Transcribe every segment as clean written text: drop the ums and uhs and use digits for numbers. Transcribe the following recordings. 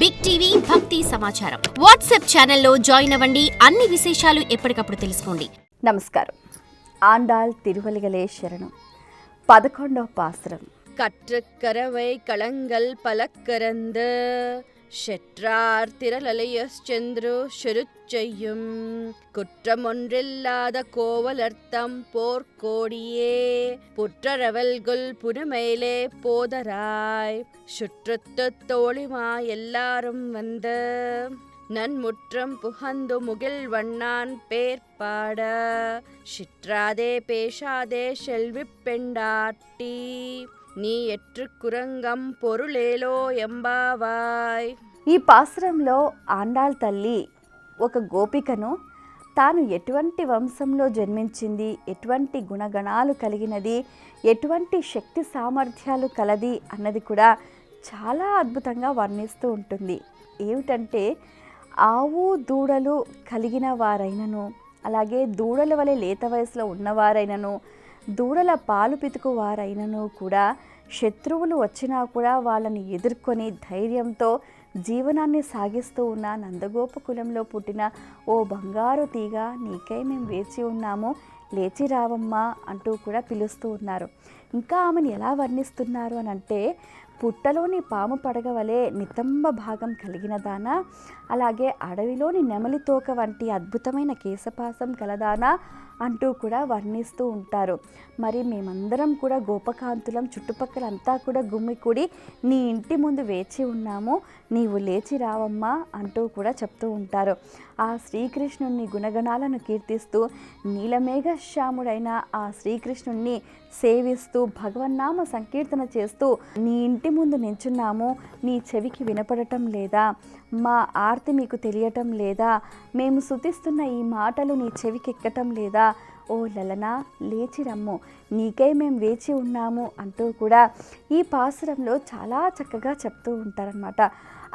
Big TV భక్తి సమాచారం WhatsApp ఛానల్లో జాయిన్ అవ్వండి. అన్ని విశేషాలు ఎప్పటికప్పుడు తెలుసుకోండి. నమస్కారం. ఆండాళ్ తిరువలిగలే శరణం. 11వ పాసురం. கற்றுக்கரவை களங்கள் பலக்கரந்த ஷெற்றார் திரளலையச்சென்று செருச்செய்யும் குற்றமொன்றில்லாத கோவலர்த்தம் போர்க்கோடியே புற்றரவல்குல் புனமேலே போதராய் சுற்றத்து தோழிமா எல்லாரும் வந்த நன்முற்றம் புகந்து முகில் வண்ணான் பேர்பாட சிற்றாதே பேசாதே செல்வி பெண்டாட்டி నీ ఎట్టు కురంగం పొరులేలో ఎంబావాయ్. ఈ పాసురంలో ఆండాళ్ తల్లి ఒక గోపికను తాను ఎటువంటి వంశంలో జన్మించింది, ఎటువంటి గుణగణాలు కలిగినది, ఎటువంటి శక్తి సామర్థ్యాలు కలది అన్నది కూడా చాలా అద్భుతంగా వర్ణిస్తూ ఉంటుంది. ఏమిటంటే ఆవు దూడలు కలిగిన వారైనను, అలాగే దూడల వలె లేత వయసులో ఉన్నవారైనను, దూడల పాలు పితుకు వారైనను కూడా శత్రువులు వచ్చినా కూడా వాళ్ళని ఎదుర్కొని ధైర్యంతో జీవనాన్ని సాగిస్తూ ఉన్న నందగోప కులంలో పుట్టిన ఓ బంగారు తీగ, నీకై మేము వేచి ఉన్నాము, లేచి రావమ్మా అంటూ కూడా పిలుస్తూ ఉన్నారు. ఇంకా ఆమెను ఎలా వర్ణిస్తున్నారు అని అంటే, పుట్టలోని పాము పడగ వలె నితంబ భాగం కలిగినదానా, అలాగే అడవిలోని నెమలి తోక వంటి అద్భుతమైన కేశపాసం కలదానా అంటూ కూడా వర్ణిస్తూ ఉంటారు. మరి మేమందరం కూడా గోపకాంతులం, చుట్టుపక్కలంతా కూడా గుమ్మికూడి నీ ఇంటి ముందు వేచి ఉన్నాము, నీవు లేచి రావమ్మా అంటూ కూడా చెప్తూ ఉంటారు. ఆ శ్రీకృష్ణుని గుణగణాలను కీర్తిస్తూ నీలమేఘశ్యాముడైన ఆ శ్రీకృష్ణుణ్ణి సేవిస్తూ భగవన్నామ సంకీర్తన చేస్తూ నీ ఇంటి ముందు నించున్నాము, నీ చెవికి వినపడటం లేదా, మా ఆర్తి మీకు తెలియటం లేదా, మేము స్తుతిస్తున్న ఈ మాటలు నీ చెవికి ఎక్కటం లేదా, ఓ లలనా లేచి రమ్ము, నీకై మేము వేచి ఉన్నాము అంటూ కూడా ఈ పాసురంలో చాలా చక్కగా చెప్తూ ఉంటారనమాట.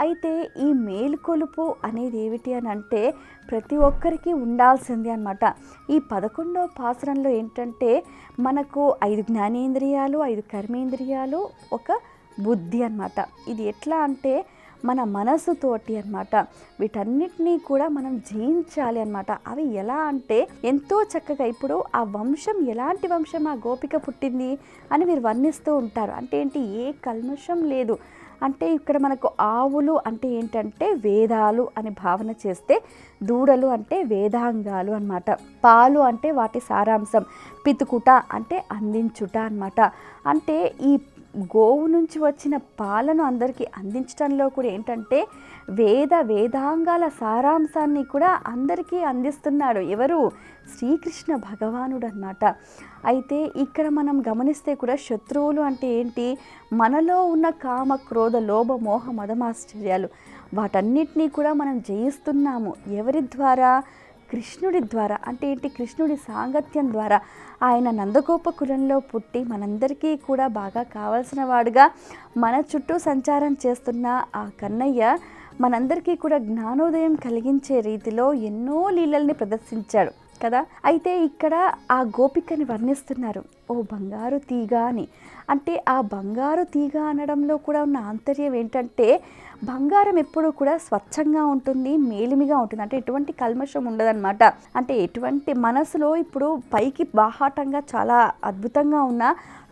అయితే ఈ మేలుకొలుపు అనేది ఏమిటి అని అంటే ప్రతి ఒక్కరికి ఉండాల్సింది అనమాట. ఈ 11వ పాసురంలో ఏంటంటే మనకు 5 జ్ఞానేంద్రియాలు, 5 కర్మేంద్రియాలు, ఒక బుద్ధి అన్నమాట. ఇది ఎట్లా అంటే మన మనసుతోటి అన్నమాట. వీటన్నిటినీ కూడా మనం జయించాలి అన్నమాట. అవి ఎలా అంటే ఎంతో చక్కగా ఇప్పుడు ఆ వంశం ఎలాంటి వంశం ఆ గోపిక పుట్టింది అని మీరు వర్ణిస్తూ ఉంటారు. అంటే ఏంటి, ఏ కల్మషం లేదు. అంటే ఇక్కడ మనకు ఆవులు అంటే ఏంటంటే వేదాలు అని భావన చేస్తే, దూడలు అంటే వేదాంగాలు అన్నమాట, పాలు అంటే వాటి సారాంశం, పితుకుట అంటే అందించుట అన్నమాట. అంటే ఈ గోవు నుంచి వచ్చిన పాలను అందరికీ అందించడంలో కూడా ఏంటంటే వేదాంగాల సారాంశాన్ని కూడా అందరికీ అందిస్తున్నాడు. ఎవరు? శ్రీకృష్ణ భగవానుడు అన్నమాట. అయితే ఇక్కడ మనం గమనిస్తే కూడా శత్రువులు అంటే ఏంటి, మనలో ఉన్న కామ క్రోధ లోభ మోహ మదమాశ్చర్యాలు వాటన్నిటినీ కూడా మనం జయిస్తున్నాము. ఎవరి ద్వారా? కృష్ణుడి ద్వారా. అంటే ఏంటి, కృష్ణుడి సాంగత్యం ద్వారా. ఆయన నందగోప కులంలో పుట్టి మనందరికీ కూడా బాగా కావలసిన వాడుగా మన చుట్టూ సంచారం చేస్తున్న ఆ కన్నయ్య మనందరికీ కూడా జ్ఞానోదయం కలిగించే రీతిలో ఎన్నో లీలల్ని ప్రదర్శించాడు కదా. అయితే ఇక్కడ ఆ గోపికని వర్ణిస్తున్నారు, ఓ బంగారు తీగ అని. అంటే ఆ బంగారు తీగ అనడంలో కూడా ఉన్న ఆంతర్యం ఏంటంటే బంగారం ఎప్పుడూ కూడా స్వచ్ఛంగా ఉంటుంది, మేలిమిగా ఉంటుంది. అంటే ఎటువంటి కల్మషం ఉండదన్నమాట. అంటే ఎటువంటి మనసులో ఇప్పుడు పైకి బాహాటంగా చాలా అద్భుతంగా ఉన్న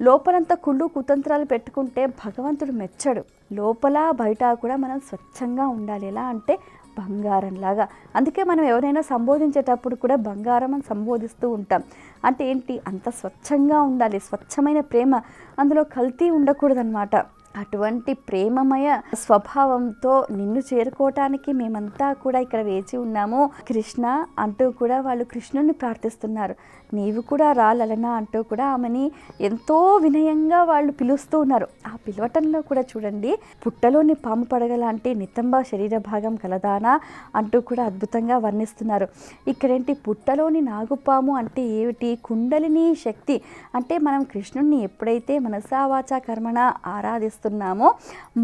లోపలంతా కుళ్ళు కుతంత్రాలు పెట్టుకుంటే భగవంతుడు మెచ్చడు. లోపల బయట కూడా మనం స్వచ్ఛంగా ఉండాలి. ఎలా అంటే బంగారంలాగా. అందుకే మనం ఎవరైనా సంబోధించేటప్పుడు కూడా బంగారం అని సంబోధిస్తూ ఉంటాం. అంటే ఏంటి, అంత స్వచ్ఛంగా ఉండాలి, స్వచ్ఛమైన ప్రేమ, అందులో కల్తీ ఉండకూడదన్నమాట. అటువంటి ప్రేమమయ స్వభావంతో నిన్ను చేరుకోవటానికి మేమంతా కూడా ఇక్కడ వేచి ఉన్నాము కృష్ణ అంటూ కూడా వాళ్ళు కృష్ణుని ప్రార్థిస్తున్నారు. నీవు కూడా రాలనా అంటూ కూడా ఆమెని ఎంతో వినయంగా వాళ్ళు పిలుస్తూ ఉన్నారు. ఆ పిలవటంలో కూడా చూడండి, పుట్టలోని పాము పడగలాంటి నితంబ శరీర భాగం కలదానా అంటూ కూడా అద్భుతంగా వర్ణిస్తున్నారు. ఇక్కడేంటి, పుట్టలోని నాగుపాము అంటే ఏమిటి, కుండలిని శక్తి. అంటే మనం కృష్ణుణ్ణి ఎప్పుడైతే మనసా వాచా కర్మణ ఆరాధిస్తామో చేస్తున్నామో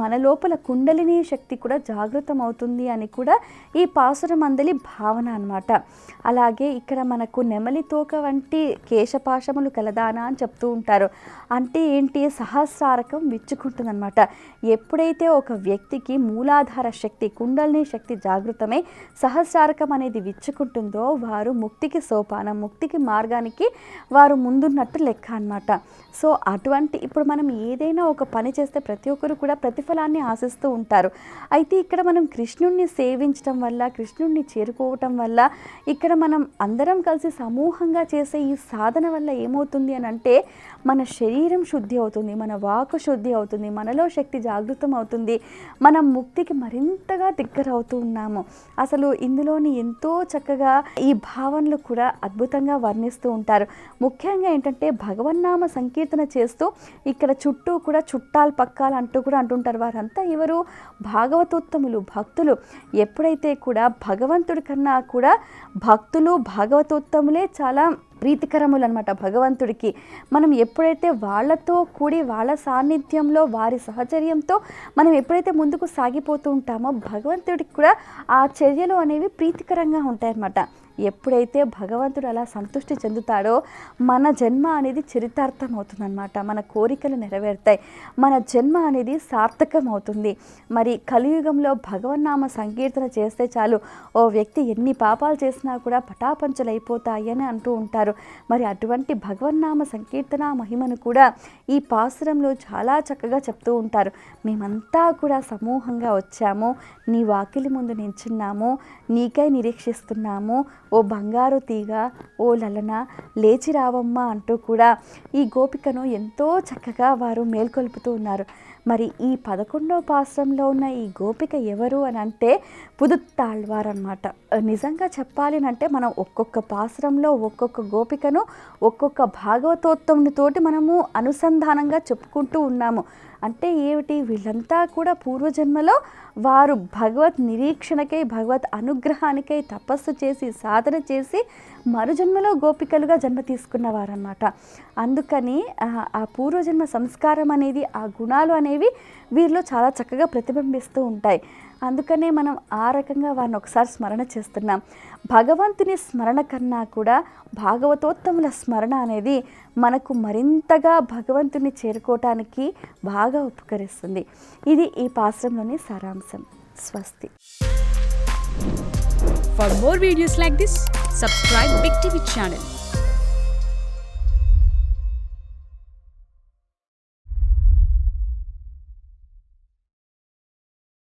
మన లోపల కుండలిని శక్తి కూడా జాగృతం అవుతుంది అని కూడా ఈ పాసురమందలి భావన అన్నమాట. అలాగే ఇక్కడ మనకు నెమలి తోక వంటి కేశపాశములు కలదానా అని చెప్తూ ఉంటారు. అంటే ఏంటి, సహస్రారకం విచ్చుకుంటుందన్నమాట. ఎప్పుడైతే ఒక వ్యక్తికి మూలాధార శక్తి కుండలిని శక్తి జాగృతమై సహస్రారకం అనేది విచ్చుకుంటుందో వారు ముక్తికి సోపానం, ముక్తికి మార్గానికి వారు ముందున్నట్టు లెక్క అన్నమాట. సో అటువంటి ఇప్పుడు మనం ఏదైనా ఒక పని చేస్తే ప్రతి ఒక్కరు కూడా ప్రతిఫలాన్ని ఆశిస్తూ ఉంటారు. అయితే ఇక్కడ మనం కృష్ణుణ్ణి సేవించడం వల్ల, కృష్ణుణ్ణి చేరుకోవటం వల్ల, ఇక్కడ మనం అందరం కలిసి సమూహంగా చేసే ఈ సాధన వల్ల ఏమవుతుంది అని అంటే మన శరీరం శుద్ధి అవుతుంది, మన వాక్కు శుద్ధి అవుతుంది, మనలో శక్తి జాగృతం అవుతుంది, మనం ముక్తికి మరింతగా దగ్గర అవుతూ ఉన్నాము. అసలు ఇందులోని ఎంతో చక్కగా ఈ భావనలు కూడా అద్భుతంగా వర్ణిస్తూ ఉంటారు. ముఖ్యంగా ఏంటంటే భగవన్నామ సంకీర్తన చేస్తూ ఇక్కడ చుట్టూ కూడా చుట్టాలు పక్కాలు అంటూ కూడా అంటుంటారు. వారంతా ఎవరు, భాగవతోత్తములు, భక్తులు. ఎప్పుడైతే కూడా భగవంతుడి కన్నా కూడా భక్తులు భాగవతోత్తములే చాలా ప్రీతికరములు అనమాట భగవంతుడికి. మనం ఎప్పుడైతే వాళ్ళతో కూడి వాళ్ళ సాన్నిధ్యంలో వారి సహచర్యంతో మనం ఎప్పుడైతే ముందుకు సాగిపోతూ ఉంటామో భగవంతుడికి కూడా ఆ చర్యలు అనేవి ప్రీతికరంగా ఉంటాయన్నమాట. ఎప్పుడైతే భగవంతుడు అలా సంతృష్టి చెందుతాడో మన జన్మ అనేది చరితార్థం అవుతుందన్నమాట. మన కోరికలు నెరవేరుతాయి, మన జన్మ అనేది సార్థకం అవుతుంది. మరి కలియుగంలో భగవన్నామ సంకీర్తన చేస్తే చాలు ఓ వ్యక్తి ఎన్ని పాపాలు చేసినా కూడా పటాపంచలు అయిపోతాయి అని అంటూ ఉంటారు. మరి అటువంటి భగవన్నామ సంకీర్తన మహిమను కూడా ఈ పాసురంలో చాలా చక్కగా చెప్తూ ఉంటారు. మేమంతా కూడా సమూహంగా వచ్చాము, నీ వాకిలి ముందు నించున్నాము, నీకై నిరీక్షిస్తున్నాము, ఓ బంగారు తీగ, ఓ లలన లేచి రావమ్మ అంటూ కూడా ఈ గోపికను ఎంతో చక్కగా వారు మేల్కొల్పుతూ ఉన్నారు. మరి ఈ 11వ పాసురంలో ఉన్న ఈ గోపిక ఎవరు అని అంటే పుదుత్తాళ్వార్ అన్నమాట. నిజంగా చెప్పాలి అంటే మనం ఒక్కొక్క పాసురంలో ఒక్కొక్క గోపికను ఒక్కొక్క భాగవతోత్తమునితోటి మనము అనుసంధానంగా చెప్పుకుంటూ ఉన్నాము. అంటే ఏమిటి, వీళ్ళంతా కూడా పూర్వజన్మలో వారు భగవత్ నిరీక్షణకై, భగవత్ అనుగ్రహానికై తపస్సు చేసి సాధన చేసి మరుజన్మలో గోపికలుగా జన్మ తీసుకున్నవారన్నమాట. అందుకని ఆ పూర్వజన్మ సంస్కారం అనేది, ఆ గుణాలు అనేవి వీరిలో చాలా చక్కగా ప్రతిబింబిస్తూ ఉంటాయి. అందుకనే మనం ఆ రకంగా వారిని ఒకసారి స్మరణ చేస్తున్నాం. భగవంతుని స్మరణ కన్నా కూడా భాగవతోత్తముల స్మరణ అనేది మనకు మరింతగా భగవంతుని చేరుకోవటానికి బాగా ఉపకరిస్తుంది. ఇది ఈ పాశ్రంలోని సారాంశం. స్వస్తి. For more videos like this, subscribe Big TV channel.